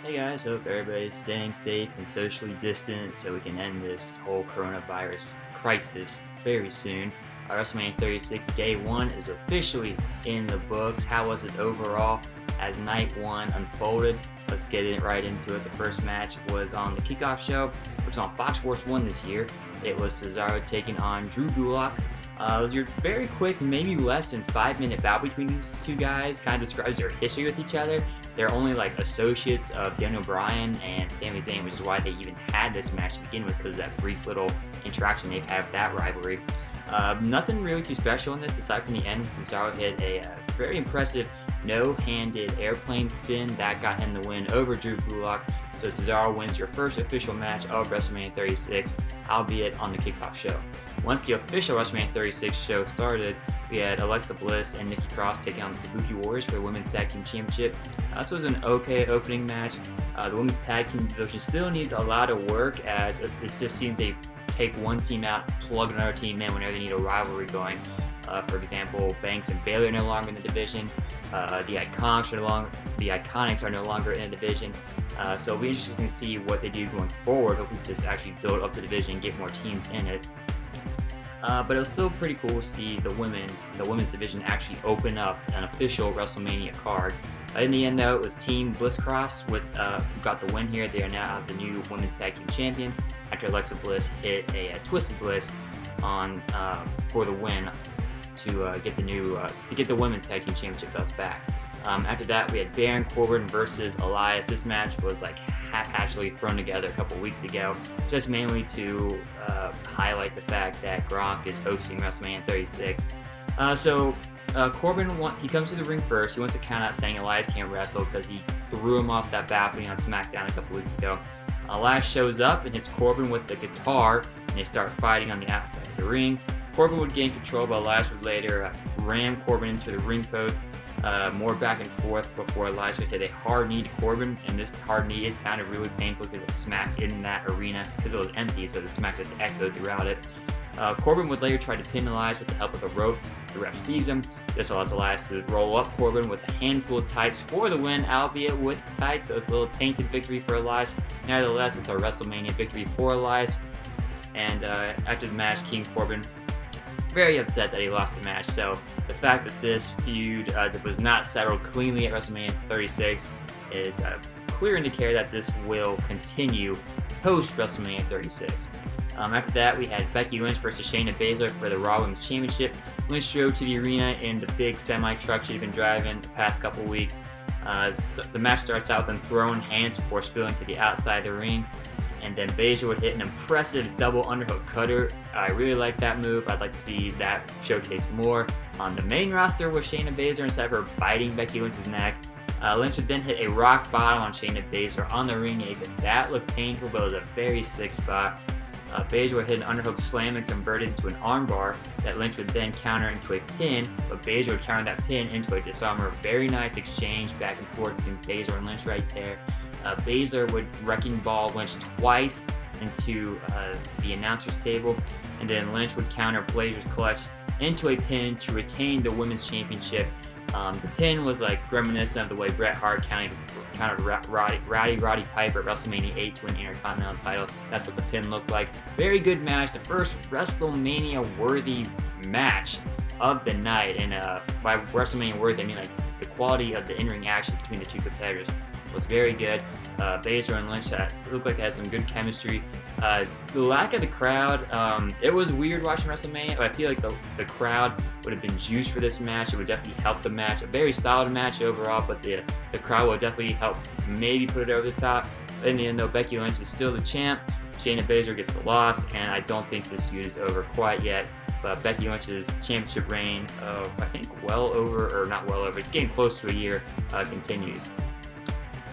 Hey guys, hope everybody's staying safe and socially distant so we can end this whole coronavirus crisis very soon. WrestleMania 36 Day 1 is officially in the books. How was it overall as Night 1 unfolded? Let's get it right into it. The first match was on the kickoff show, which was on Fox Sports 1 this year. It was Cesaro taking on Drew Gulak. It was your very quick, maybe less than 5-minute bout between these two guys. Kind of describes their history with each other. They're only like associates of Daniel Bryan and Sami Zayn, which is why they even had this match to begin with, because of that brief little interaction they've had with that rivalry. Nothing really too special in this, aside from the end. Cesaro hit a very impressive no-handed airplane spin that got him the win over Drew Gulak. So Cesaro wins your first official match of WrestleMania 36, albeit on the kickoff show. Once the official WrestleMania 36 show started, we had Alexa Bliss and Nikki Cross taking on the Kabuki Warriors for the Women's Tag Team Championship. This was an okay opening match. The Women's Tag Team division still needs a lot of work, as it just seems they take one team out, plug another team in whenever they need a rivalry going. For example, Banks and Bayley are no longer in the division. The Iconics are no longer in the division. So it'll be interesting to see what they do going forward. Hopefully just actually build up the division and get more teams in it. But it was still pretty cool to see the women's division actually open up an official WrestleMania card. In the end, though, it was Team Bliss Cross who got the win here. They are now the new Women's Tag Team Champions after Alexa Bliss hit a Twisted Bliss for the win to get the Women's Tag Team Championship belts back. After that, we had Baron Corbin versus Elias. This match was like haphazardly thrown together a couple weeks ago, just mainly to highlight the fact that Gronk is hosting WrestleMania 36. Corbin comes to the ring first. He wants to count out, saying Elias can't wrestle because he threw him off that balcony on SmackDown a couple weeks ago. Elias shows up and hits Corbin with the guitar, and they start fighting on the outside of the ring. Corbin would gain control, but Elias would later ram Corbin into the ring post. More back and forth before Elias would hit a hard knee to Corbin, and this hard knee, it sounded really painful because the smack in that arena, because it was empty, so the smack just echoed throughout it. Corbin would later try to pin Elias with the help of the ropes. The ref sees him. This allows Elias to roll up Corbin with a handful of tights for the win, albeit with tights, so it's a little tainted victory for Elias. Nevertheless, it's a WrestleMania victory for Elias. And after the match, King Corbin very upset that he lost the match. So the fact that this feud that was not settled cleanly at WrestleMania 36 is a clear indicator that this will continue post WrestleMania 36. After that, we had Becky Lynch versus Shayna Baszler for the Raw Women's Championship. Lynch drove to the arena in the big semi-truck she'd been driving the past couple weeks. The match starts out with them throwing hands before spilling to the outside of the ring. And then Baszler would hit an impressive double underhook cutter. I really like that move. I'd like to see that showcased more on the main roster with Shayna Baszler instead of her biting Becky Lynch's neck. Lynch would then hit a rock bottom on Shayna Baszler on the ring apron. That looked painful, but it was a very sick spot. Baszler would hit an underhook slam and convert it into an armbar that Lynch would then counter into a pin, but Baszler would counter that pin into a disarmer. Very nice exchange back and forth between Baszler and Lynch right there. Baszler would wrecking ball Lynch twice into the announcer's table, and then Lynch would counter Baszler's clutch into a pin to retain the Women's Championship. The pin was like reminiscent of the way Bret Hart countered Roddy Piper at WrestleMania 8 to win the Intercontinental title. That's what the pin looked like. Very good match. The first WrestleMania-worthy match of the night. And by WrestleMania-worthy, I mean like the quality of the in-ring action between the two competitors was very good. Baszler and Lynch looked like they had some good chemistry. The lack of the crowd, it was weird watching WrestleMania, but I feel like the crowd would have been juiced for this match. It would definitely help the match. A very solid match overall, but the crowd will definitely help maybe put it over the top. In the end, though, Becky Lynch is still the champ. Shayna Baszler gets the loss, and I don't think this feud is over quite yet. But Becky Lynch's championship reign of, I think, it's getting close to a year, continues.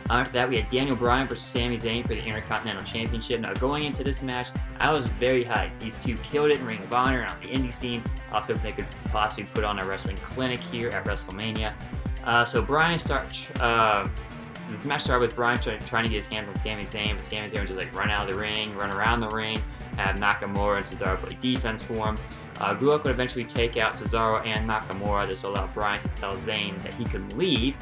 After that, we had Daniel Bryan versus Sami Zayn for the Intercontinental Championship. Now, going into this match, I was very hyped. These two killed it in Ring of Honor and on the indie scene. Also, if they could possibly put on a wrestling clinic here at WrestleMania. This match started with Bryan trying to get his hands on Sami Zayn, but Sami Zayn would just like run out of the ring, run around the ring, have Nakamura and Cesaro play defense for him. Gulak would eventually take out Cesaro and Nakamura. This will allow Bryan to tell Zayn that he can leave.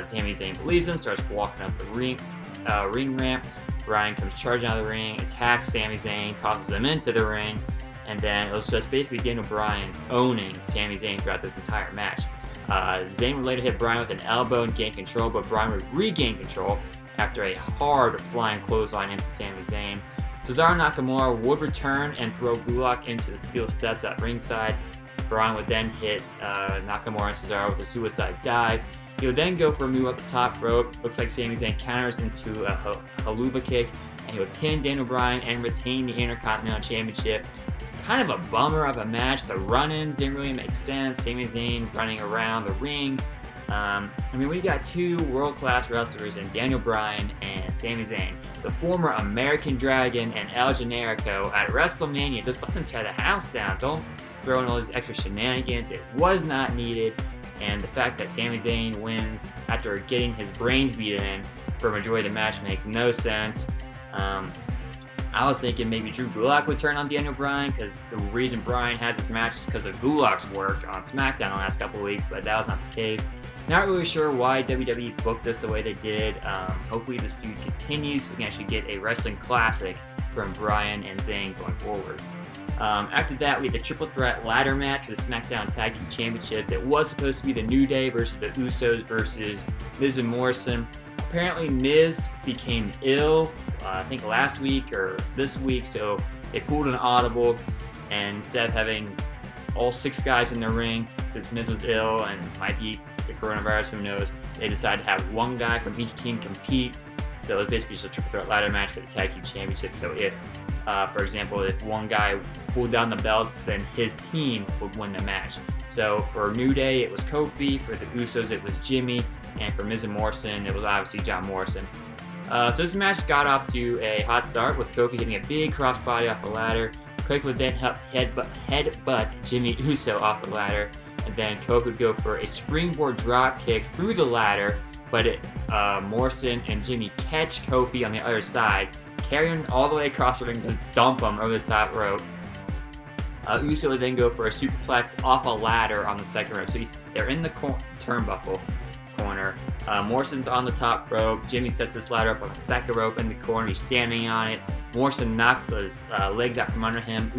Sami Zayn believes him, starts walking up the ring ramp. Bryan comes charging out of the ring, attacks Sami Zayn, tosses him into the ring, and then it was just basically Daniel Bryan owning Sami Zayn throughout this entire match. Zayn would later hit Bryan with an elbow and gain control, but Bryan would regain control after a hard flying clothesline into Sami Zayn. Cesaro and Nakamura would return and throw Gulak into the steel steps at ringside. Bryan would then hit Nakamura and Cesaro with a suicide dive. He would then go for a move up the top rope. Looks like Sami Zayn counters into a haluva kick, and he would pin Daniel Bryan and retain the Intercontinental Championship. Kind of a bummer of a match. The run-ins didn't really make sense. Sami Zayn running around the ring. We got two world-class wrestlers in Daniel Bryan and Sami Zayn. The former American Dragon and El Generico at WrestleMania. Just let them tear the house down. Don't throw in all these extra shenanigans. It was not needed. And the fact that Sami Zayn wins after getting his brains beaten in for a majority of the match makes no sense. I was thinking maybe Drew Gulak would turn on Daniel Bryan, because the reason Bryan has his match is because of Gulak's work on SmackDown the last couple of weeks, but that was not the case. Not really sure why WWE booked this the way they did. Hopefully this feud continues. We can actually get a wrestling classic from Bryan and Zayn going forward. After that, we had the triple threat ladder match for the SmackDown Tag Team Championships. It was supposed to be the New Day versus the Usos versus Miz and Morrison. Apparently Miz became ill, I think last week or this week, so they pulled an audible, and instead of having all 6 guys in the ring, since Miz was ill and might be the coronavirus, who knows, they decided to have one guy from each team compete. So it was basically just a triple threat ladder match for the Tag Team Championship. So if, for example, if one guy pulled down the belts, then his team would win the match. So for New Day, it was Kofi. For the Usos, it was Jimmy. And for Miz and Morrison, it was obviously John Morrison. So this match got off to a hot start with Kofi hitting a big crossbody off the ladder. Kofi would then headbutt Jimmy Uso off the ladder. And then Kofi would go for a springboard drop kick through the ladder. But Morrison and Jimmy catch Kofi on the other side, carry him all the way across the ring and just dump him over the top rope. Uso would then go for a superplex off a ladder on the second rope. So they're in the turnbuckle corner. Morrison's on the top rope. Jimmy sets this ladder up on the second rope in the corner. He's standing on it. Morrison knocks his legs out from under him.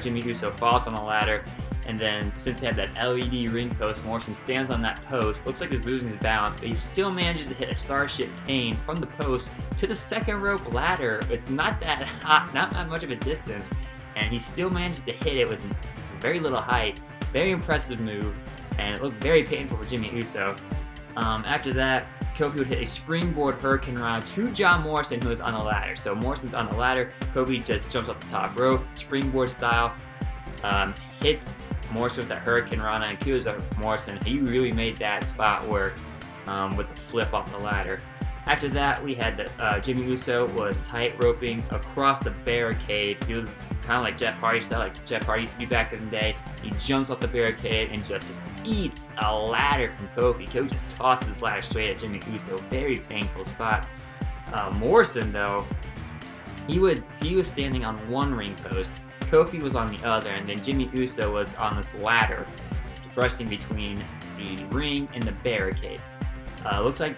Jimmy Uso falls on the ladder. And then, since they have that LED ring post, Morrison stands on that post. Looks like he's losing his balance, but he still manages to hit a Starship Pain from the post to the second rope ladder. It's not that hot, not that much of a distance, and he still manages to hit it with very little height. Very impressive move, and it looked very painful for Jimmy Uso. After that, Kofi would hit a springboard Hurricane Rana to John Morrison, who is on the ladder. So Morrison's on the ladder. Kofi just jumps off the top rope, springboard style. Hits Morrison with that Hurricane Rana and kills Morrison. He really made that spot work with the flip off the ladder. After that, we had Jimmy Uso was tight roping across the barricade. He was kind of like Jeff Hardy style, like Jeff Hardy used to be back in the day. He jumps off the barricade and just eats a ladder from Kofi. Kofi just tosses his ladder straight at Jimmy Uso. Very painful spot. Morrison, though, he was standing on one ring post. Kofi was on the other, and then Jimmy Uso was on this ladder, brushing between the ring and the barricade. Looks like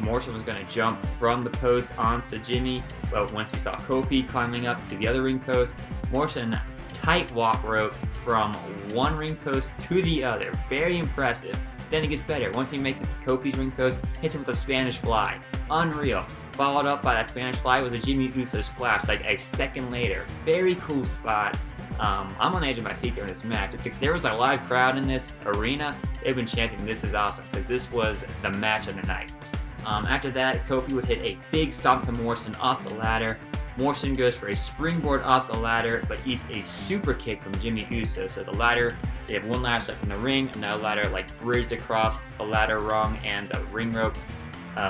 Morrison was going to jump from the post onto Jimmy, but once he saw Kofi climbing up to the other ring post, Morrison tight walk ropes from one ring post to the other. Very impressive. Then it gets better. Once he makes it to Kofi's ring post, hits him with a Spanish Fly. Unreal. Followed up by that Spanish Fly was a Jimmy Uso splash, like a second later. Very cool spot. I'm on the edge of my seat during this match. If there was a live crowd in this arena, they've been chanting, "This is awesome," because this was the match of the night. After that, Kofi would hit a big stomp to Morrison off the ladder. Morrison goes for a springboard off the ladder, but eats a super kick from Jimmy Uso. So the ladder, they have one ladder stuck in the ring, another ladder like bridged across the ladder rung and the ring rope.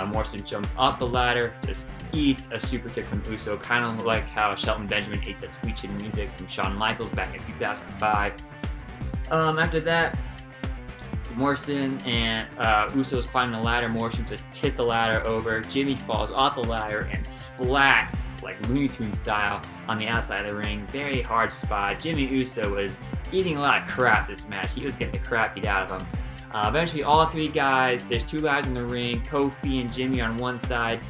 Morrison jumps off the ladder, just eats a super kick from Uso, kind of like how Shelton Benjamin ate that Sweet Chin Music from Shawn Michaels back in 2005. After that, Morrison and Usos climbing the ladder. Morrison just tipped the ladder over. Jimmy falls off the ladder and splats like Looney Tunes style on the outside of the ring. Very hard spot. Jimmy Uso was eating a lot of crap this match. He was getting the crap beat out of him. Eventually, all three guys, there's two guys in the ring, Kofi and Jimmy on one side,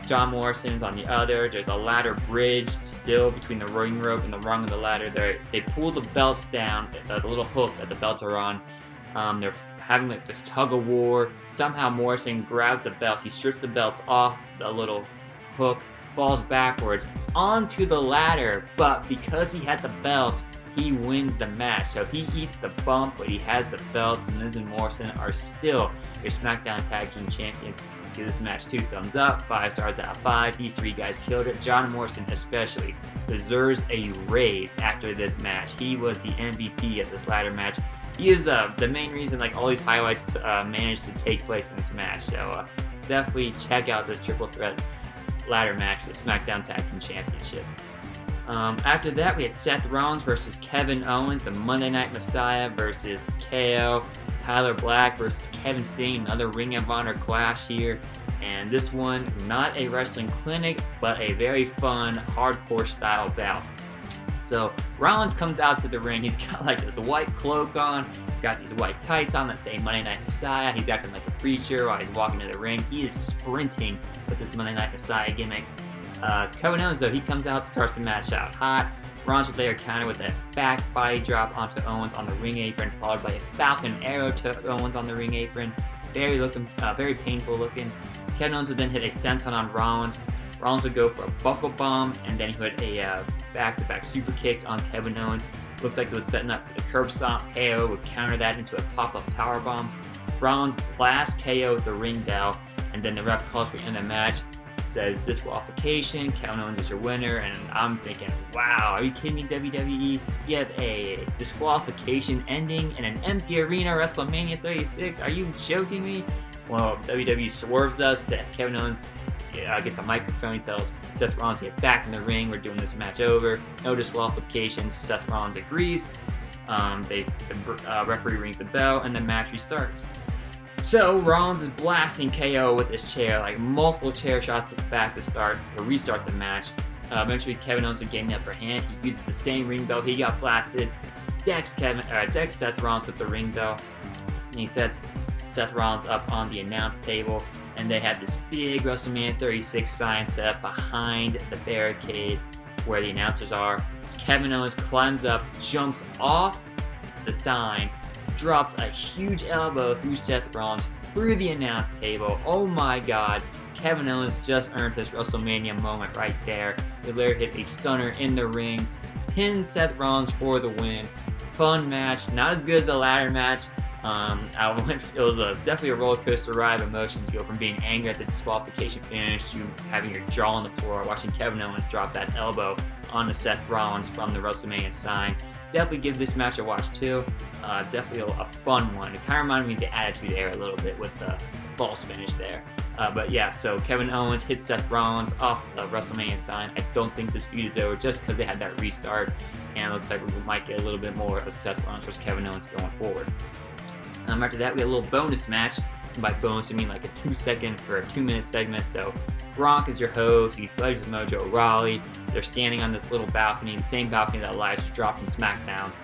John Morrison's on the other. There's a ladder bridge still between the ring rope and the rung of the ladder. They pull the belts down, the little hook that the belts are on. They're having like this tug of war. Somehow Morrison grabs the belts. He strips the belts off the little hook, falls backwards onto the ladder, but because he had the belts, he wins the match. So he eats the bump, but he has the belts, and Miz and Morrison are still your SmackDown Tag Team Champions. Give this match 2 thumbs up, 5 stars out of 5. These 3 guys killed it. John Morrison especially deserves a raise after this match. He was the MVP of this ladder match. He is the main reason like all these highlights managed to take place in this match. So definitely check out this triple threat ladder match for the SmackDown Tag Team Championships. After that, we had Seth Rollins versus Kevin Owens, the Monday Night Messiah versus KO, Tyler Black versus Kevin Steen, another Ring of Honor clash here. And this one, not a wrestling clinic, but a very fun, hardcore style bout. So Rollins comes out to the ring. He's got like this white cloak on. He's got these white tights on that say Monday Night Messiah. He's acting like a preacher while he's walking to the ring. He is sprinting with this Monday Night Messiah gimmick. Kevin Owens, though, he comes out, starts the match out hot. Rollins would later counter with a back body drop onto Owens on the ring apron, followed by a Falcon Arrow to Owens on the ring apron. Very painful looking. Kevin Owens would then hit a senton on Rollins. Rollins would go for a buckle bomb, and then he would a back-to-back super kicks on Kevin Owens. Looks like it was setting up for the curb stomp. KO would counter that into a pop-up powerbomb. Rollins blasts KO with the ring bell, and then the ref calls for the end of the match. Says disqualification, Kevin Owens is your winner, and I'm thinking, wow, are you kidding me, WWE? You have a disqualification ending in an empty arena, WrestleMania 36? Are you joking me? Well, WWE swerves us that Kevin Owens gets a microphone. He tells Seth Rollins to get back in the ring. We're doing this match over. No disqualifications. Seth Rollins agrees. The referee rings the bell, and the match restarts. So Rollins is blasting KO with his chair, like multiple chair shots to the back to restart the match. Eventually, Kevin Owens would gain the upper hand. He uses the same ring bell. He got blasted. Decks Seth Rollins with the ring bell, and he sets Seth Rollins up on the announce table. And they had this big WrestleMania 36 sign set up behind the barricade where the announcers are. Kevin Owens climbs up, jumps off the sign, drops a huge elbow through Seth Rollins through the announce table. Oh my god, Kevin Owens just earned his WrestleMania moment right there. He later hit a stunner in the ring, pinned Seth Rollins for the win. Fun match, not as good as the ladder match. It was definitely a roller coaster ride of emotions. You go from being angry at the disqualification finish to having your jaw on the floor, watching Kevin Owens drop that elbow onto Seth Rollins from the WrestleMania sign. Definitely give this match a watch too. Definitely a fun one. It kind of reminded me of the Attitude Era a little bit with the false finish there. But yeah, so Kevin Owens hits Seth Rollins off the WrestleMania sign. I don't think this feud is over just because they had that restart, and it looks like we might get a little bit more of Seth Rollins versus Kevin Owens going forward. After that, we had a little bonus match. And by bonus, I mean like a 2-minute segment. So Gronk is your host. He's buddies with Mojo Rawley. They're standing on this little balcony, the same balcony that Elias dropped from SmackDown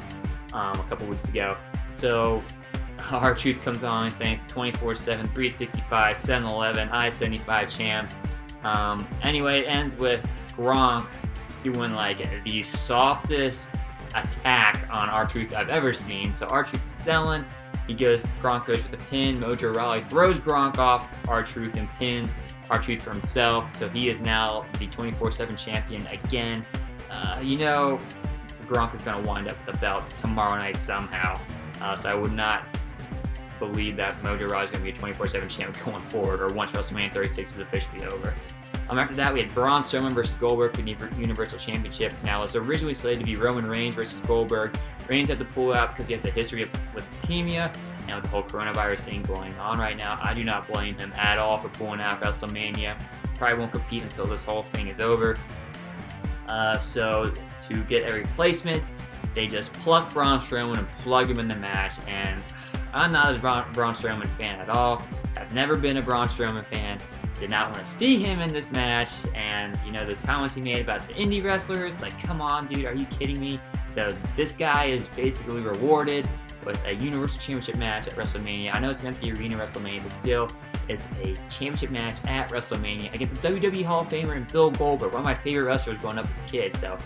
a couple weeks ago. So R-Truth comes on saying it's 24/7, 365, 7-Eleven, I-75 champ. Anyway, it ends with Gronk doing like the softest attack on R-Truth I've ever seen. So R-Truth is selling. Gronk goes for the pin. Mojo Rawley throws Gronk off R-Truth and pins R-Truth for himself. So he is now the 24/7 champion again. Gronk is going to wind up the belt tomorrow night somehow. So I would not believe that Mojo Rawley is going to be a 24/7 champ going forward, or once WrestleMania 36 is officially over. After that, we had Braun Strowman versus Goldberg for the Universal Championship. Now, it was originally slated to be Roman Reigns versus Goldberg. Reigns had to pull out because he has a history with leukemia, and with the whole coronavirus thing going on right now, I do not blame him at all for pulling out WrestleMania. Probably won't compete until this whole thing is over. So, to get a replacement, they just plucked Braun Strowman and plugged him in the match, and I'm not a Braun Strowman fan at all. I've never been a Braun Strowman fan. Did not want to see him in this match, and you know those comments he made about the indie wrestlers, like, come on dude, are you kidding me? So this guy is basically rewarded with a Universal Championship match at WrestleMania. I know it's an empty arena WrestleMania, but still, it's a championship match at WrestleMania against the WWE Hall of Famer and Bill Goldberg, one of my favorite wrestlers growing up as a kid. So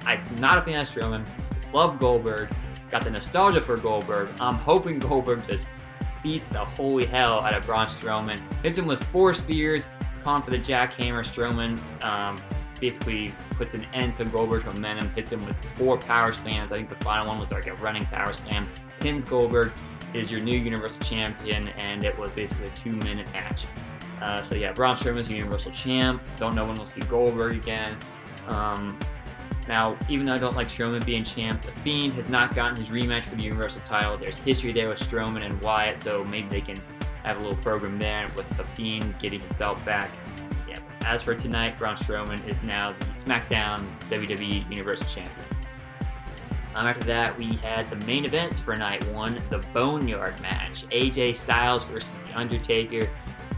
I'm not a fan of Strowman, love Goldberg, got the nostalgia for Goldberg. I'm hoping Goldberg just beats the holy hell out of Braun Strowman. Hits him with 4 spears. It's calling for the jackhammer. Strowman basically puts an end to Goldberg's momentum. Hits him with 4 power slams. I think the final one was like a running power slam. Pins Goldberg. Is your new Universal Champion, and it was basically a 2-minute match. So yeah, Braun Strowman's Universal Champ. Don't know when we'll see Goldberg again. Now, even though I don't like Strowman being champ, The Fiend has not gotten his rematch for the Universal title. There's history there with Strowman and Wyatt, so maybe they can have a little program there with The Fiend getting his belt back. Yeah, as for tonight, Braun Strowman is now the SmackDown WWE Universal Champion. After that, we had the main events for night 1, the Boneyard match. AJ Styles versus The Undertaker.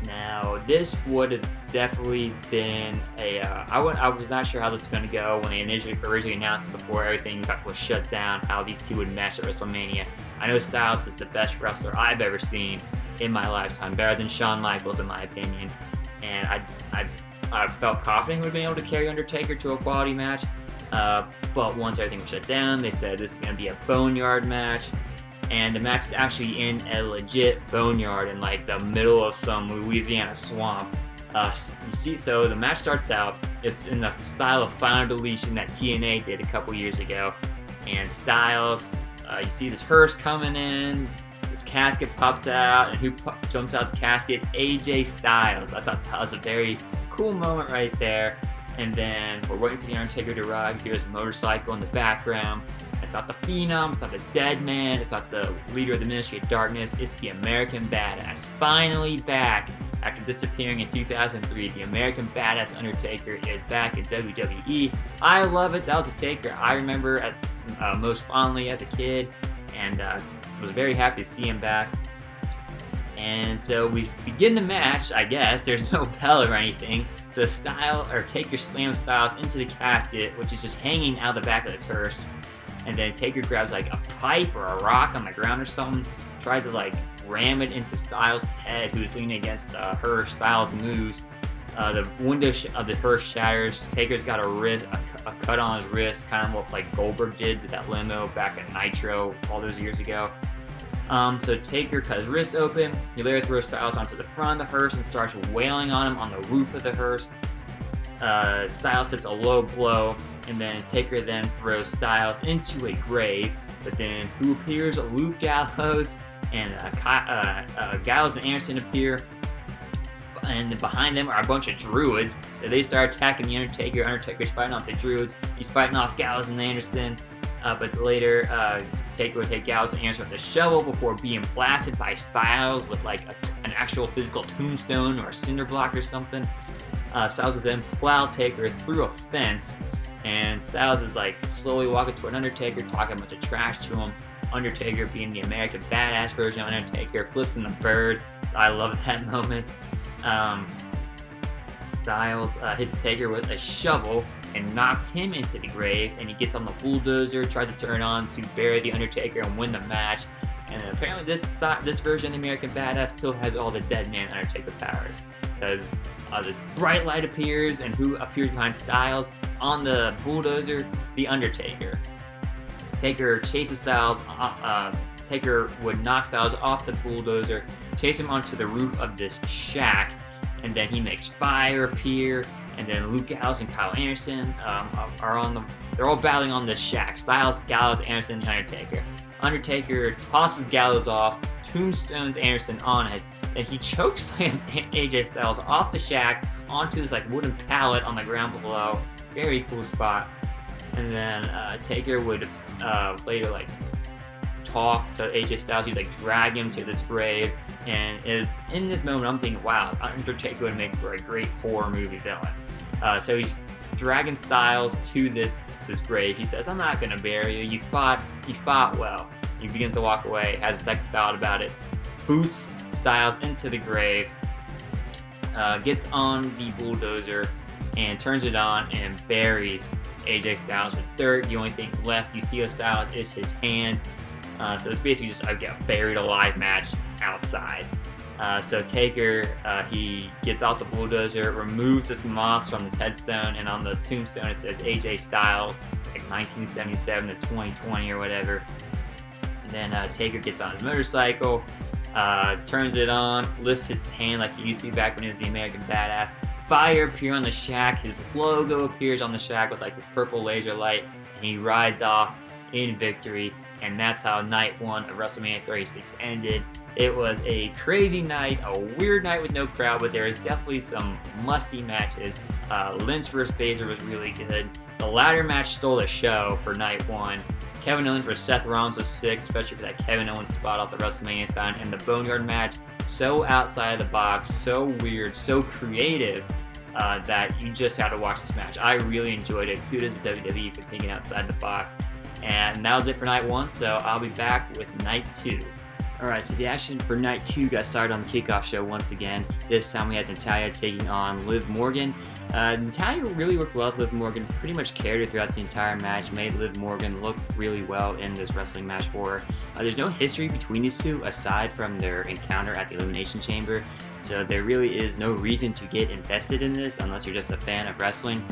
Now, this would have definitely been I was not sure how this was going to go when they originally announced it before everything was shut down, how these two would match at WrestleMania. I know Styles is the best wrestler I've ever seen in my lifetime, better than Shawn Michaels in my opinion. And I felt confident he would have been able to carry Undertaker to a quality match. But once everything was shut down, they said this is going to be a Boneyard match. And the match is actually in a legit boneyard in like the middle of some Louisiana swamp. You see, so the match starts out, it's in the style of Final Deletion that TNA did a couple years ago. And Styles, you see this hearse coming in, this casket pops out, and who jumps out the casket? AJ Styles. I thought that was a very cool moment right there. And then we're waiting for the Undertaker to arrive. Here's a motorcycle in the background. It's not the Phenom, it's not the Dead Man, it's not the leader of the Ministry of Darkness, it's the American Badass. Finally back after disappearing in 2003. The American Badass Undertaker is back in WWE. I love it. That was a Taker I remember most fondly as a kid, and was very happy to see him back. And so we begin the match, I guess. There's no bell or anything. So Taker slams Styles into the casket, which is just hanging out the back of this hearse. And then Taker grabs like a pipe or a rock on the ground or something, tries to like ram it into Styles' head, who's leaning against her. Styles moves. The window of the hearse shatters. Taker's got a cut on his wrist, kind of what like Goldberg did to that limo back at Nitro all those years ago. So Taker cut his wrist open. He later throws Styles onto the front of the hearse and starts wailing on him on the roof of the hearse. Styles hits a low blow, and then Taker then throws Styles into a grave. But then who appears? Luke Gallows and Gallows and Anderson appear, and behind them are a bunch of druids. So they start attacking the Undertaker. Undertaker's fighting off the druids. He's fighting off Gallows and Anderson. But later, Taker would take Gallows and Anderson with a shovel before being blasted by Styles with like an actual physical tombstone or a cinder block or something. Styles would then plow Taker through a fence, and Styles is like slowly walking toward Undertaker, talking a bunch of trash to him. Undertaker, being the American Badass version of Undertaker, flips in the bird. So I love that moment. Styles hits Taker with a shovel and knocks him into the grave, and he gets on the bulldozer, tries to turn on to bury the Undertaker and win the match. And apparently this version of the American Badass still has all the Dead Man Undertaker powers, because this bright light appears, and who appears behind Styles on the bulldozer? The Undertaker. Taker chases Styles. Taker would knock Styles off the bulldozer, chase him onto the roof of this shack, and then he makes fire appear. And then Luke Gallows and Kyle Anderson they're all battling on this shack. Styles, Gallows, Anderson, and Undertaker. Undertaker tosses Gallows off, tombstones Anderson on his, and he chokeslams AJ Styles off the shack onto this like wooden pallet on the ground below. Very cool spot. And then Taker would later like talk to AJ Styles. He's like drag him to this grave, and is in this moment I'm thinking, wow, Undertaker would make for a great horror movie villain. So he's dragging Styles to this grave. He says, "I'm not gonna bury you. You fought well. He begins to walk away, has a second thought about it, boots Styles into the grave, gets on the bulldozer and turns it on and buries AJ Styles with dirt. The only thing left you see of Styles is his hand. So it's basically just a buried alive match outside. So Taker, he gets off the bulldozer, removes this moss from his headstone, and on the tombstone it says AJ Styles, like 1977 to 2020 or whatever. And then Taker gets on his motorcycle, turns it on, lifts his hand like he used to back when he was the American Badass. Fire appears on the shack, his logo appears on the shack with like this purple laser light, and he rides off in victory. And that's how night 1 of WrestleMania 36 ended. It was a crazy night, a weird night with no crowd, but there was definitely some musty matches. Lynch vs. Baszler was really good. The ladder match stole the show for night 1. Kevin Owens vs. Seth Rollins was sick, especially for that Kevin Owens spot off the WrestleMania sign. And the Boneyard match, so outside of the box, so weird, so creative, that you just had to watch this match. I really enjoyed it. Kudos to WWE for thinking outside the box. And that was it for night 1, so I'll be back with night 2. Alright, so the action for night 2 got started on the kickoff show once again. This time we had Natalya taking on Liv Morgan. Natalya really worked well with Liv Morgan, pretty much carried her throughout the entire match, made Liv Morgan look really well in this wrestling match for her. There's no history between these two aside from their encounter at the Elimination Chamber, so there really is no reason to get invested in this unless you're just a fan of wrestling.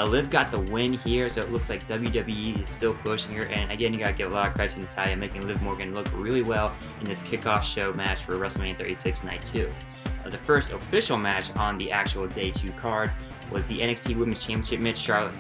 Liv got the win here, so it looks like WWE is still pushing her, and again, you gotta give a lot of credit to Natalya, making Liv Morgan look really well in this kickoff show match for WrestleMania 36 Night 2. The first official match on the actual Day 2 card was the NXT Women's Championship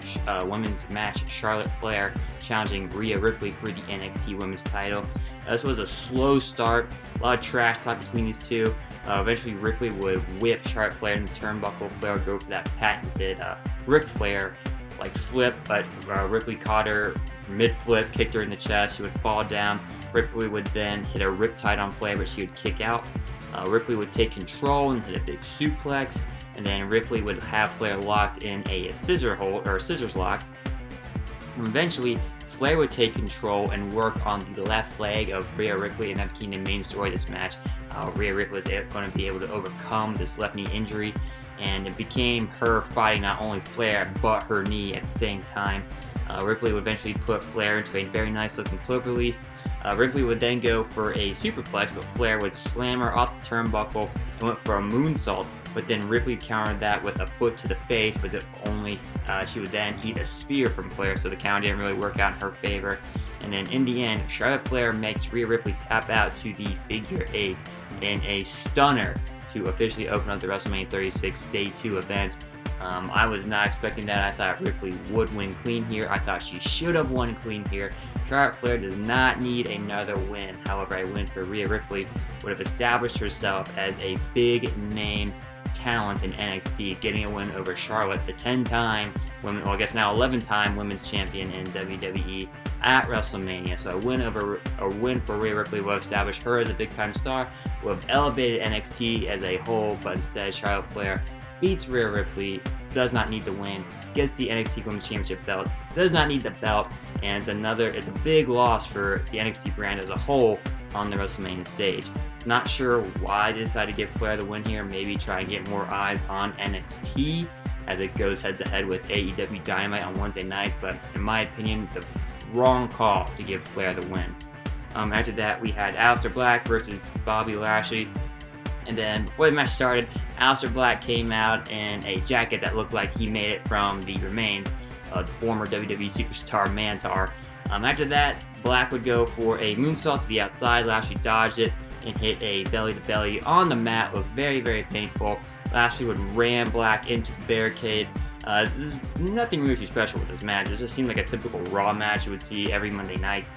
women's match, Charlotte Flair challenging Rhea Ripley for the NXT Women's title. This was a slow start, a lot of trash talk between these two. Eventually Ripley would whip Charlotte Flair in the turnbuckle. Flair would go for that patented Ric Flair like flip, but Ripley caught her mid-flip, kicked her in the chest. She would fall down. Ripley would then hit a riptide on Flair, but she would kick out. Ripley would take control and hit a big suplex, and then Ripley would have Flair locked in a scissors lock. And eventually, Flair would take control and work on the left leg of Rhea Ripley, and that became the main story of this match. Rhea Ripley was going to be able to overcome this left knee injury, and it became her fighting not only Flair, but her knee at the same time. Ripley would eventually put Flair into a very nice looking cloverleaf. Ripley would then go for a superplex, but Flair would slam her off the turnbuckle and went for a moonsault, but then Ripley countered that with a foot to the face, but she would then eat a spear from Flair, so the count didn't really work out in her favor. And then in the end, Charlotte Flair makes Rhea Ripley tap out to the figure 8 in a stunner to officially open up the WrestleMania 36 Day 2 event. I was not expecting that. I thought Ripley would win clean here. I thought she should have won clean here. Charlotte Flair does not need another win. However, a win for Rhea Ripley would have established herself as a big name talent in NXT, getting a win over Charlotte, the 10-time women, well, I guess now 11-time women's champion in WWE at WrestleMania. So a win for Rhea Ripley will establish her as a big-time star, will have elevated NXT as a whole, but instead Charlotte Flair beats Rhea Ripley, does not need the win, gets the NXT Women's Championship belt, does not need the belt, and it's a big loss for the NXT brand as a whole on the WrestleMania stage. Not sure why they decided to give Flair the win here, maybe try and get more eyes on NXT as it goes head-to-head with AEW Dynamite on Wednesday nights, but in my opinion, the wrong call to give Flair the win. After that, we had Aleister Black versus Bobby Lashley. And then before the match started, Aleister Black came out in a jacket that looked like he made it from the remains of the former WWE superstar Mantar. After that, Black would go for a moonsault to the outside. Lashley dodged it and hit a belly-to-belly on the mat. It looked very, very painful. Lashley would ram Black into the barricade. This is nothing really too special with this match. This just seemed like a typical Raw match you would see every Monday night.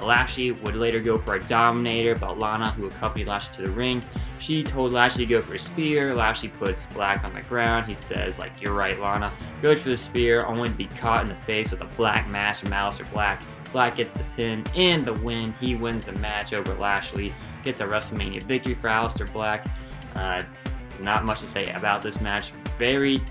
Lashley would later go for a Dominator, but Lana, who accompanied Lashley to the ring, she told Lashley to go for a spear. Lashley puts Black on the ground. He says, "You're right, Lana." Goes for the spear, only to be caught in the face with a black mask from Aleister Black. Black gets the pin and the win. He wins the match over Lashley. Gets a WrestleMania victory for Aleister Black. Not much to say about this match. very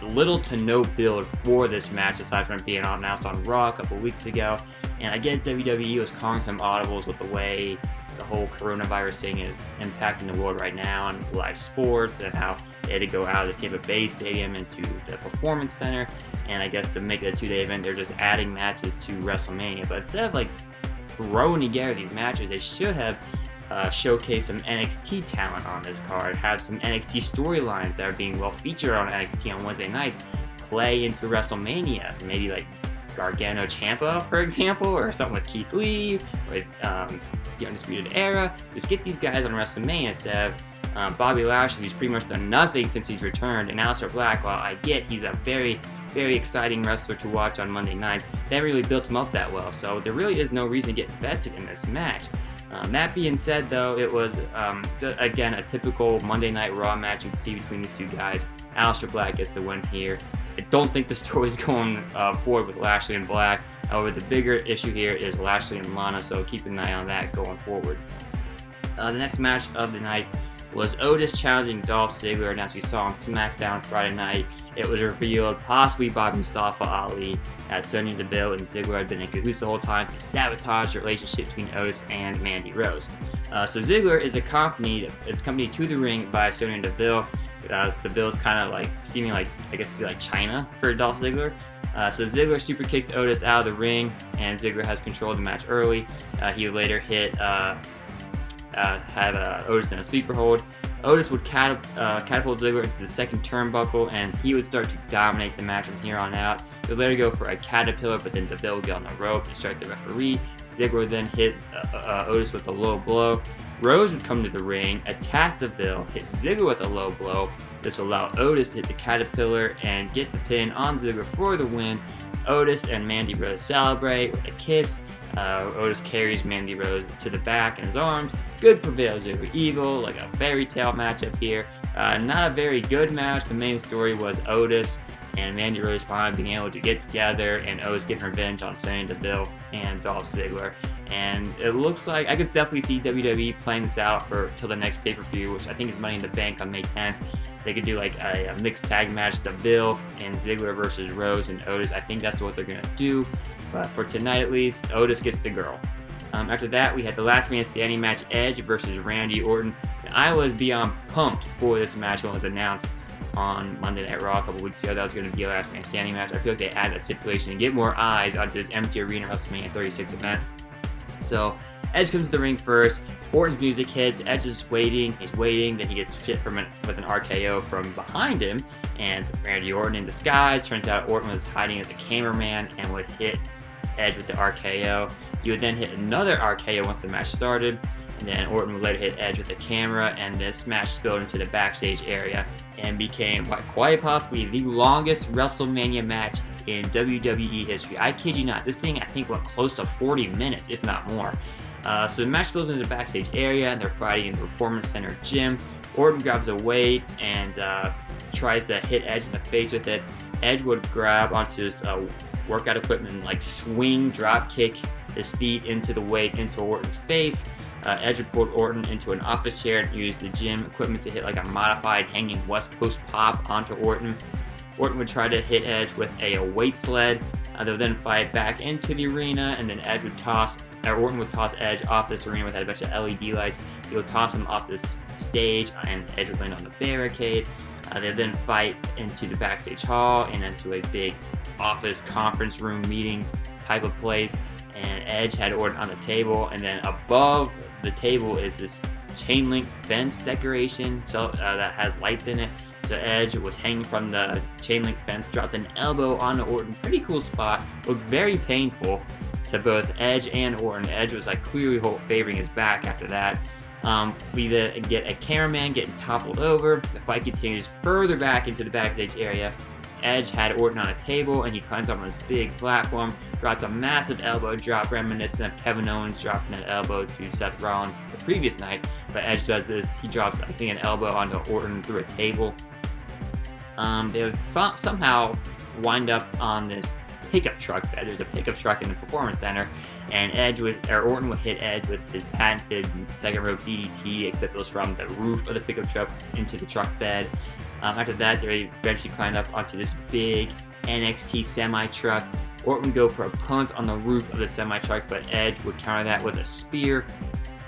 little to no build for this match aside from it being announced on Raw a couple weeks ago. And I get WWE was calling some audibles with the way the whole coronavirus thing is impacting the world right now and live sports, and how they had to go out of the Tampa Bay Stadium into the Performance Center. And I guess to make it a 2-day event, they're just adding matches to WrestleMania. But instead of like throwing together these matches, they should have showcase some NXT talent on this card, have some NXT storylines that are being well featured on NXT on Wednesday nights play into WrestleMania. Maybe like Gargano Ciampa, for example, or something with Keith Lee, with the Undisputed Era. Just get these guys on WrestleMania instead of Bobby Lashley, who's pretty much done nothing since he's returned, and Aleister Black, while I get he's a very, very exciting wrestler to watch on Monday nights, they haven't really built him up that well, so there really is no reason to get invested in this match. That being said, though, it was, again, a typical Monday Night Raw match you can see between these two guys. Aleister Black gets the win here. I don't think the story's going forward with Lashley and Black. However, the bigger issue here is Lashley and Lana, so keep an eye on that going forward. The next match of the night was Otis challenging Dolph Ziggler, and as we saw on SmackDown Friday night, it was revealed possibly by Mustafa Ali that Sonya Deville and Ziggler had been in cahoots the whole time to sabotage the relationship between Otis and Mandy Rose. So Ziggler is accompanied to the ring by Sonya Deville. Deville's kind of like seeming like, I guess, to be like China for Dolph Ziggler. So Ziggler super kicks Otis out of the ring, and Ziggler has control of the match early. He later had Otis in a sleeper hold. Otis would catapult Ziggler into the second turnbuckle, and he would start to dominate the match from here on out. He would later go for a caterpillar, but then Deville would get on the rope and strike the referee. Ziggler would then hit Otis with a low blow. Rose would come to the ring, attack Deville, hit Ziggler with a low blow. This would allow Otis to hit the caterpillar and get the pin on Ziggler for the win. Otis and Mandy Rose celebrate with a kiss. Otis carries Mandy Rose to the back in his arms. Good prevails over evil, like a fairy tale matchup here. Not a very good match. The main story was Otis and Mandy Rose finally being able to get together, and Otis getting revenge on Sonya Deville and Dolph Ziggler. And it looks like I could definitely see WWE playing this out till the next pay-per-view, which I think is Money in the Bank on May 10th. They could do like a mixed tag match, Deville and Ziggler versus Rose and Otis. I think that's what they're going to do. But for tonight at least, Otis gets the girl. After that, we had the last man standing match, Edge versus Randy Orton. And I was beyond pumped for this match when it was announced on Monday Night Raw a couple weeks ago. That was going to be a last man standing match. I feel like they added a stipulation to get more eyes onto this empty arena WrestleMania 36 event. So Edge comes to the ring first. Orton's music hits. Edge is waiting. He's waiting. Then he gets hit with an RKO from behind him. And Randy Orton in disguise. Turns out Orton was hiding as a cameraman and would hit Edge with the RKO. He would then hit another RKO once the match started. And then Orton would later hit Edge with the camera. And this match spilled into the backstage area and became quite possibly the longest WrestleMania match in WWE history. I kid you not. This thing, I think, went close to 40 minutes, if not more. So the match spills into the backstage area, and they're fighting in the Performance Center gym. Orton grabs a weight and tries to hit Edge in the face with it. Edge would grab onto his workout equipment and like swing, drop kick his feet into the weight into Orton's face. Edge would pull Orton into an office chair and use the gym equipment to hit like a modified hanging West Coast pop onto Orton. Orton would try to hit Edge with a weight sled. They would then fight back into the arena, and then Orton would toss Edge off this arena with a bunch of LED lights. He would toss him off this stage, and Edge would land on the barricade. They would then fight into the backstage hall and into a big office conference room meeting type of place. And Edge had Orton on the table, and then above the table is this chain link fence decoration that has lights in it. So Edge was hanging from the chain link fence, dropped an elbow onto Orton. Pretty cool spot. Looked very painful to both Edge and Orton. Edge was like clearly favoring his back after that. We then get a cameraman getting toppled over. The fight continues further back into the backstage area. Edge had Orton on a table, and he climbs up on this big platform, dropped a massive elbow drop reminiscent of Kevin Owens dropping an elbow to Seth Rollins the previous night. But Edge does this. He drops, I think, an elbow onto Orton through a table. They would somehow wind up on this pickup truck bed. There's a pickup truck in the Performance Center, and Orton would hit Edge with his patented second rope DDT, except it was from the roof of the pickup truck into the truck bed. After that, they eventually climbed up onto this big NXT semi-truck. Orton would go for a punt on the roof of the semi-truck, but Edge would counter that with a spear.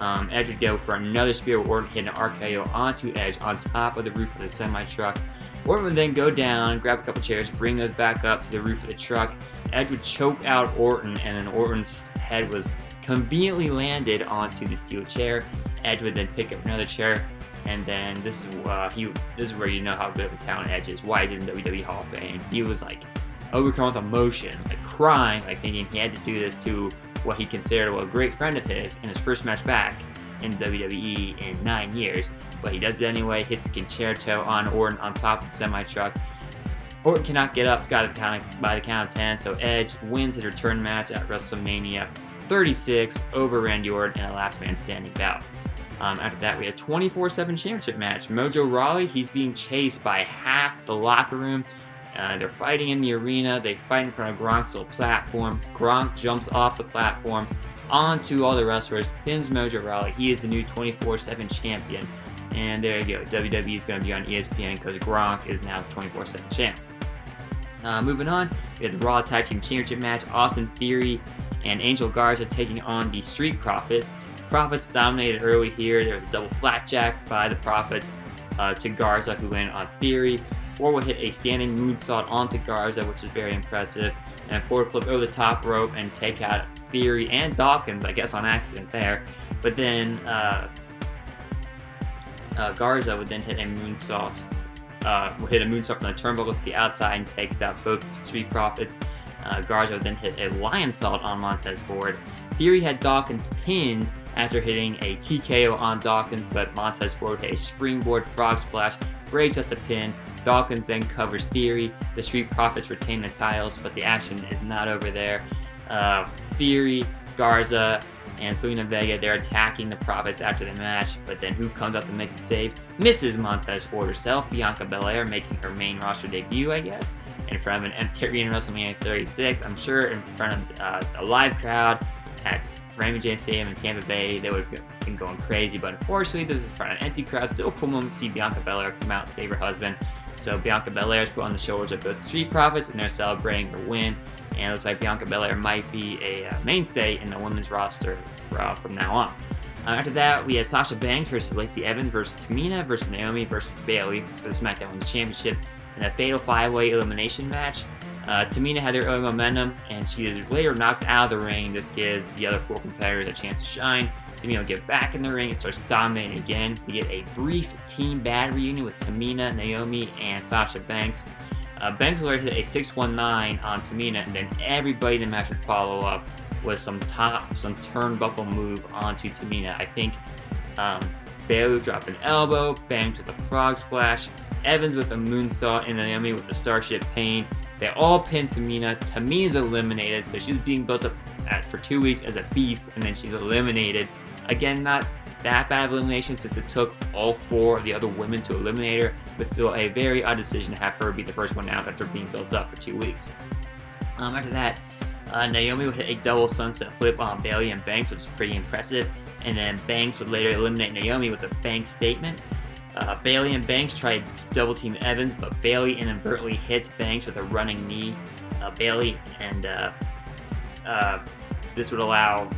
Edge would go for another spear. Orton hit an RKO onto Edge on top of the roof of the semi-truck. Orton would then go down, grab a couple chairs, bring those back up to the roof of the truck. Edge would choke out Orton, and then Orton's head was conveniently landed onto the steel chair. Edge would then pick up another chair, and then this is where you know how good of a talent Edge is. Why he's in WWE Hall of Fame. He was like overcome with emotion, like crying, like thinking he had to do this to what he considered a great friend of his in his first match back in WWE in 9 years. But he does it anyway, hits the concerto on Orton on top of the semi-truck. Orton cannot get up, got it by the count of 10, so Edge wins his return match at WrestleMania 36 over Randy Orton in a last man standing bout. After that, we had a 24/7 championship match. Mojo Rawley, he's being chased by half the locker room. They're fighting in the arena. They fight in front of Gronk's little platform. Gronk jumps off the platform onto all the wrestlers, pins Mojo Rawley. He is the new 24/7 champion. And there you go. WWE is going to be on ESPN because Gronk is now 24/7 champ. Moving on, we had the Raw Tag Team Championship match. Austin Theory and Angel Garza taking on the Street Profits. Profits dominated early here. There was a double flapjack by the Profits to Garza, who landed on Theory. Ford would hit a standing moonsault onto Garza, which is very impressive. And Ford flipped over the top rope and take out Theory and Dawkins, I guess on accident there. But then Garza would then hit a moonsault. Would hit a moonsault from the turnbuckle to the outside and takes out both Street Profits. Garza would then hit a lion salt on Montez Ford. Theory had Dawkins pinned after hitting a TKO on Dawkins, but Montez Ford hit a springboard frog splash, breaks up the pin. Dawkins then covers Theory. The Street Profits retain the titles, but the action is not over there. Theory, Garza, and Selena Vega, they're attacking the Profits after the match, but then who comes out to make the save? Mrs. Montez Ford herself, Bianca Belair, making her main roster debut, I guess, in front of an empty arena WrestleMania 36. I'm sure in front of a live crowd at Raymond James Stadium in Tampa Bay, they would have been going crazy, but unfortunately, this is in front of an empty crowd. Still a cool moment to see Bianca Belair come out and save her husband. So Bianca Belair is put on the shoulders of both the Street Profits, and they're celebrating her win. And it looks like Bianca Belair might be a mainstay in the women's roster from now on. After that, we had Sasha Banks versus Lacey Evans versus Tamina versus Naomi versus Bayley for the SmackDown Women's Championship in a fatal 5-way elimination match. Tamina had their early momentum, and she is later knocked out of the ring. This gives the other 4 competitors a chance to shine. Tamina will get back in the ring and starts dominating again. We get a brief team bad reunion with Tamina, Naomi, and Sasha Banks. Banks will later hit a 619 on Tamina, and then everybody in the match would follow up with some turnbuckle move onto Tamina. I think Bayley dropped an elbow, Banks with a frog splash, Evans with a moonsault, and Naomi with a Starship Pain. They all pinned Tamina. Tamina's eliminated, so she's being built up for 2 weeks as a beast, and then she's eliminated. Again, not that bad of elimination since it took all 4 of the other women to eliminate her, but still a very odd decision to have her be the first one out after being built up for 2 weeks. After that, Naomi would hit a double sunset flip on Bayley and Banks, which is pretty impressive, and then Banks would later eliminate Naomi with a Banks statement. Bayley and Banks tried to double team Evans, but Bayley inadvertently hits Banks with a running knee. Bayley and this would allow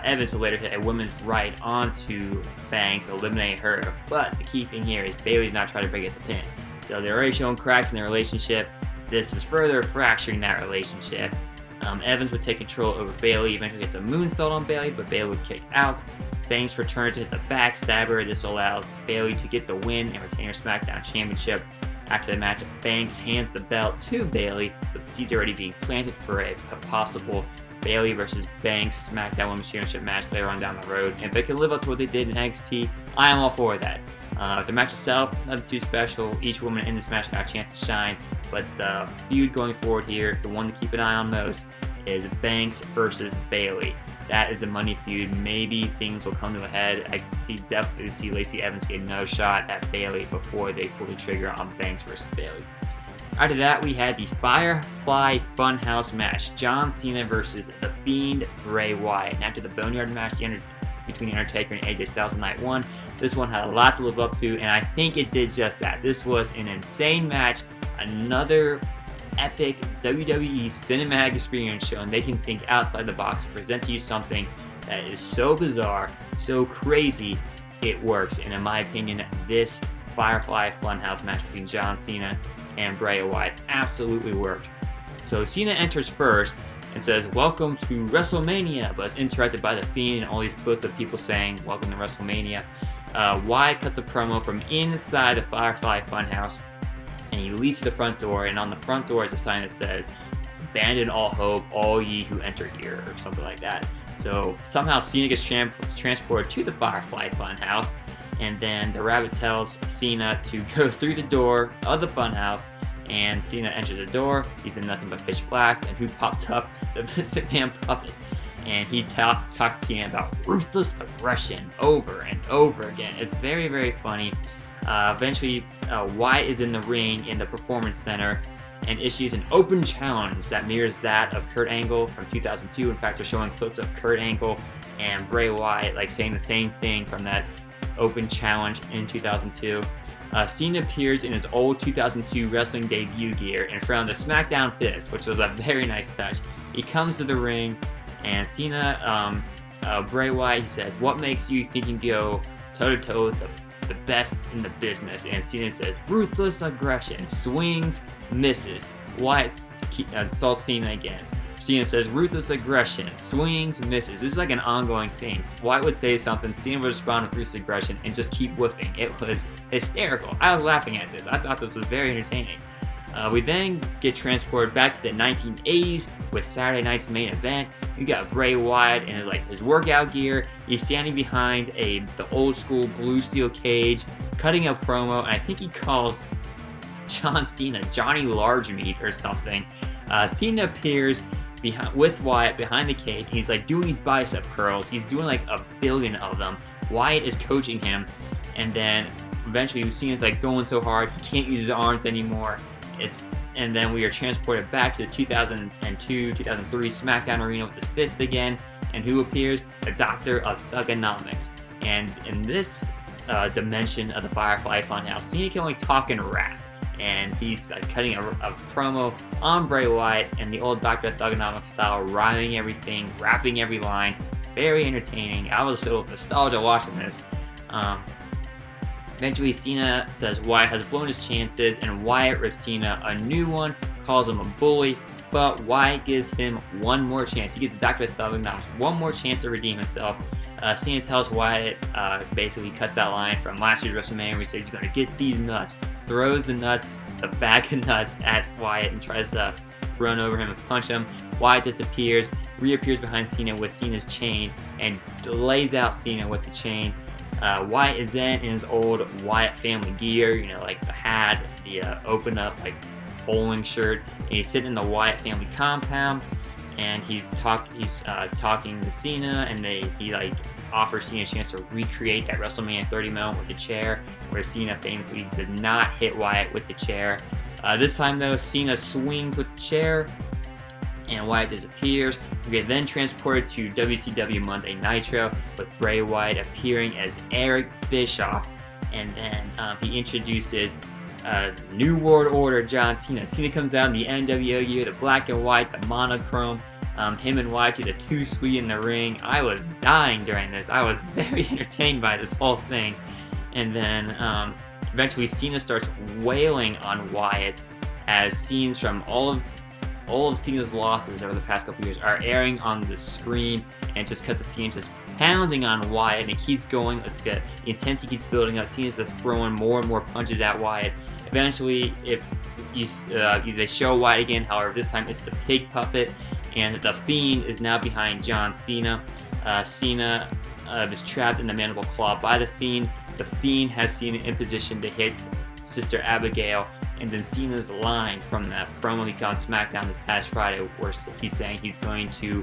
Evans to later hit a women's right onto Banks, eliminating her. But the key thing here is Bayley's not trying to break at the pin. So they're already showing cracks in their relationship. This is further fracturing that relationship. Evans would take control over Bayley, eventually hits a moonsault on Bayley, but Bayley would kick out. Banks returns, hits a backstabber. This allows Bayley to get the win and retain her SmackDown Championship. After the match, Banks hands the belt to Bayley, with the seeds already being planted for a possible Bayley versus Banks SmackDown Women's Championship match later on down the road. And if it can live up to what they did in NXT, I am all for that. The match itself, nothing too special. Each woman in this match got a chance to shine, but the feud going forward here, the one to keep an eye on most, is Banks versus Bayley. That is the money feud. Maybe things will come to a head. I can definitely see Lacey Evans getting no shot at Bayley before they pull the trigger on Banks versus Bayley. After that, we had the Firefly Funhouse match. John Cena versus The Fiend, Bray Wyatt. And after the Boneyard match between The Undertaker and AJ Styles on night 1, This one had a lot to live up to, and I think it did just that. This was an insane match, another epic WWE cinematic experience show, and they can think outside the box, present to you something that is so bizarre, so crazy, it works. And in my opinion, this Firefly Funhouse match between John Cena and Bray Wyatt absolutely worked. So Cena enters first and says, "Welcome to WrestleMania," but is interrupted by The Fiend and all these clips of people saying, "Welcome to WrestleMania." Wyatt cuts a promo from inside the Firefly Funhouse, and he leads to the front door, and on the front door is a sign that says, "Abandon all hope, all ye who enter here," or something like that. So somehow Cena gets transported to the Firefly Funhouse, and then the rabbit tells Cena to go through the door of the Funhouse, and Cena enters the door. He's in nothing but pitch black, and who pops up? The Misfit Man Puppet. And he talks to Cena about ruthless aggression over and over again. It's very, very funny. Eventually, Wyatt is in the ring in the Performance Center and issues an open challenge that mirrors that of Kurt Angle from 2002. In fact, they're showing clips of Kurt Angle and Bray Wyatt like saying the same thing from that open challenge in 2002. Cena appears in his old 2002 wrestling debut gear in front of the SmackDown Fist, which was a very nice touch. He comes to the ring, and Cena, Bray Wyatt, he says, "What makes you think you can go toe-to-toe with the best in the business?" And Cena says, "Ruthless aggression, swings, misses." Wyatt insults Cena again. Cena says, "Ruthless aggression, swings, misses." This is like an ongoing thing. Wyatt would say something, Cena would respond with ruthless aggression and just keep whiffing. It was hysterical. I was laughing at this. I thought this was very entertaining. We then get transported back to the 1980s with Saturday night's main event. You got Bray Wyatt in his workout gear. He's standing behind the old school blue steel cage, cutting a promo, and I think he calls John Cena Johnny Large Meat or something. Cena appears with Wyatt behind the cage. He's like doing these bicep curls. He's doing like a billion of them. Wyatt is coaching him, and then eventually Cena's like going so hard he can't use his arms anymore. And then we are transported back to the 2002-2003 SmackDown arena with his fist again. And who appears? The Doctor of Thugonomics. And in this dimension of the Firefly Funhouse, Cena can only talk and rap. And he's cutting a promo on Bray Wyatt in the old Dr. Thugonomics style, rhyming everything, rapping every line. Very entertaining. I was filled with nostalgia watching this. Eventually, Cena says Wyatt has blown his chances, and Wyatt rips Cena a new one, calls him a bully, but Wyatt gives him one more chance. He gives Dr. Thugonomics one more chance to redeem himself. Cena tells Wyatt, basically cuts that line from last year's WrestleMania where he says he's going to get these nuts, throws the bag of nuts at Wyatt and tries to run over him and punch him. Wyatt disappears, reappears behind Cena with Cena's chain, and lays out Cena with the chain. Wyatt is then in his old Wyatt family gear, like the hat, the open up like bowling shirt, and he's sitting in the Wyatt family compound, and he's talking to Cena, and he offers Cena a chance to recreate that WrestleMania 30 moment with the chair, where Cena famously did not hit Wyatt with the chair. This time though, Cena swings with the chair, and Wyatt disappears. We get then transported to WCW Monday Nitro with Bray Wyatt appearing as Eric Bischoff, and then he introduces New World Order John Cena. Cena comes out in the NWO gear, the black and white, the monochrome. Him and Wyatt do the too sweet in the ring. I was dying during this. I was very entertained by this whole thing. And then eventually Cena starts wailing on Wyatt as scenes from all of Cena's losses over the past couple years are airing on the screen, and it just cuts to Cena just pounding on Wyatt, and it keeps going. The intensity keeps building up. Cena's just throwing more and more punches at Wyatt. Eventually, they show Wyatt again. However, this time it's the pig puppet, and the Fiend is now behind John Cena. Cena is trapped in the mandible claw by the Fiend. The Fiend has Cena in position to hit Sister Abigail. And then Cena's line from that promo he got on SmackDown this past Friday, where he's saying he's going to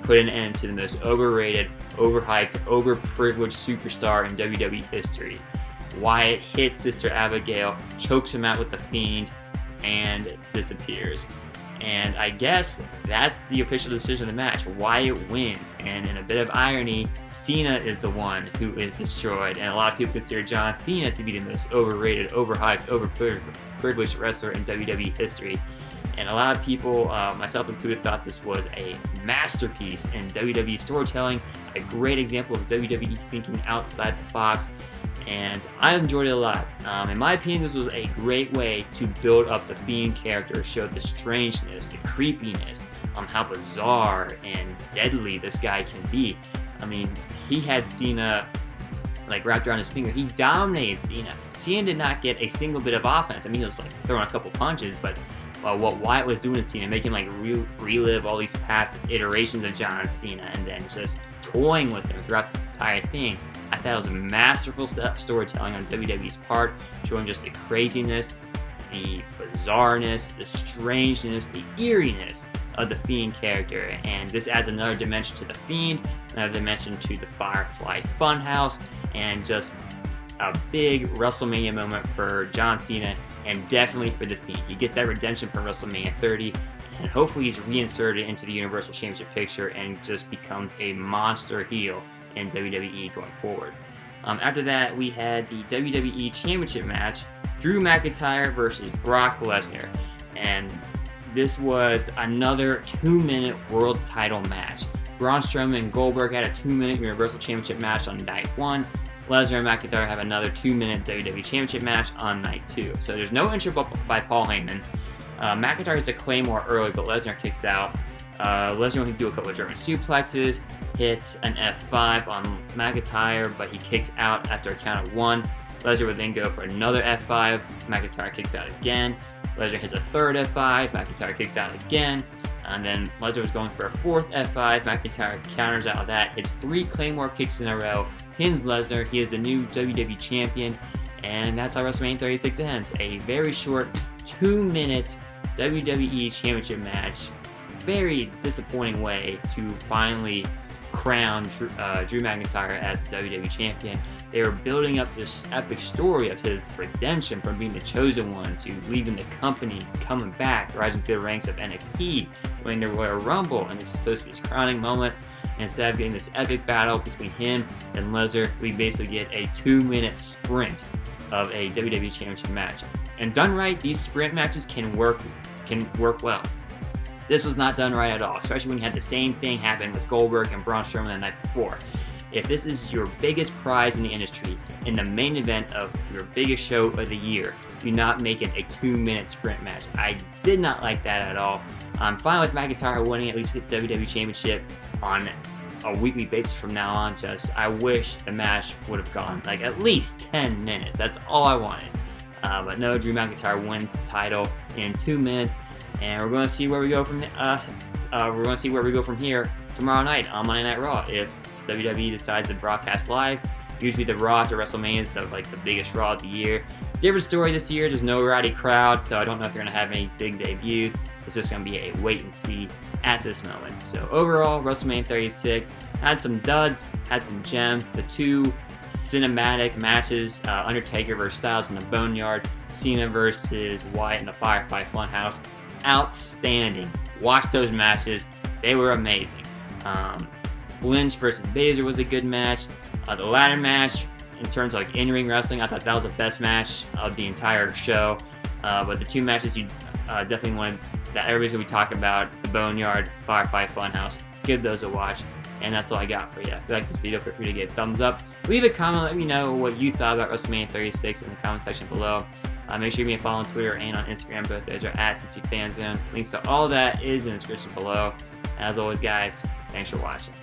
put an end to the most overrated, overhyped, overprivileged superstar in WWE history. Wyatt hits Sister Abigail, chokes him out with the Fiend, and disappears. And I guess that's the official decision of the match. Wyatt wins, and in a bit of irony, Cena is the one who is destroyed. And a lot of people consider John Cena to be the most overrated, overhyped, overprivileged wrestler in WWE history. And a lot of people, myself included, thought this was a masterpiece in WWE storytelling, a great example of WWE thinking outside the box, and I enjoyed it a lot. In my opinion, this was a great way to build up the Fiend character, show the strangeness, the creepiness, how bizarre and deadly this guy can be. I mean, he had Cena like wrapped around his finger. He dominated Cena. Cena did not get a single bit of offense. I mean, he was like throwing a couple punches, but what Wyatt was doing to Cena, making like relive all these past iterations of John Cena, and then just toying with him throughout this entire thing. I thought it was a masterful storytelling on WWE's part, showing just the craziness, the bizarreness, the strangeness, the eeriness of the Fiend character. And this adds another dimension to the Fiend, another dimension to the Firefly Funhouse, and just a big WrestleMania moment for John Cena, and definitely for the Fiend. He gets that redemption from WrestleMania 30, and hopefully he's reinserted into the Universal Championship picture and just becomes a monster heel in WWE going forward. After that, we had the WWE Championship match, Drew McIntyre versus Brock Lesnar, and this was another 2-minute world title match. Braun Strowman and Goldberg had a 2-minute Universal Championship match on night 1. Lesnar and McIntyre have another 2-minute WWE Championship match on night 2. So there's no intro by Paul Heyman. McIntyre hits a Claymore early, but Lesnar kicks out. Lesnar can do a couple of German suplexes, hits an F5 on McIntyre, but he kicks out after a count of 1. Lesnar would then go for another F5. McIntyre kicks out again. Lesnar hits a third F5. McIntyre kicks out again. And then Lesnar was going for a fourth F5. McIntyre counters out of that, hits 3 Claymore kicks in a row, pins Lesnar. He is the new WWE Champion. And that's how WrestleMania 36 ends. A very short 2-minute WWE Championship match. Very disappointing way to finally crown Drew McIntyre as the WWE Champion. They were building up this epic story of his redemption from being the chosen one to leaving the company, coming back, rising through the ranks of NXT, winning the Royal Rumble, and this is supposed to be his crowning moment. And instead of getting this epic battle between him and Lesnar, we basically get a 2-minute sprint of a WWE Championship match. And done right, these sprint matches can work well. This was not done right at all, especially when you had the same thing happen with Goldberg and Braun Strowman the night before. If this is your biggest prize in the industry, in the main event of your biggest show of the year, do not make it a 2-minute sprint match. I did not like that at all. I'm fine with McIntyre winning at least the WWE Championship on a weekly basis from now on. Just, I wish the match would have gone like at least 10 minutes. That's all I wanted. But no, Drew McIntyre wins the title in 2 minutes, and we're going to see where we go from. We're going to see where we go from here tomorrow night on Monday Night Raw. If WWE decides to broadcast live, usually the Raw to WrestleMania is the biggest Raw of the year. Different story this year. There's no rowdy crowd, so I don't know if they're going to have any big debuts. It's just going to be a wait and see at this moment. So overall, WrestleMania 36 had some duds, had some gems. The 2 cinematic matches, Undertaker versus Styles in the Boneyard, Cena versus Wyatt in the Firefly Funhouse, outstanding. Watch those matches. They were amazing. Lynch versus Baszler was a good match. The ladder match, in terms of like in-ring wrestling, I thought that was the best match of the entire show. But the 2 matches you definitely wanted, that everybody's going to be talking about, the Boneyard, Firefly Funhouse, give those a watch. And that's all I got for you. If you like this video, feel free to give a thumbs up. Leave a comment, let me know what you thought about WrestleMania 36 in the comment section below. Make sure you give me a follow on Twitter and on Instagram. Both those are at Cincy Fan Zone. Links to all that is in the description below. As always, guys, thanks for watching.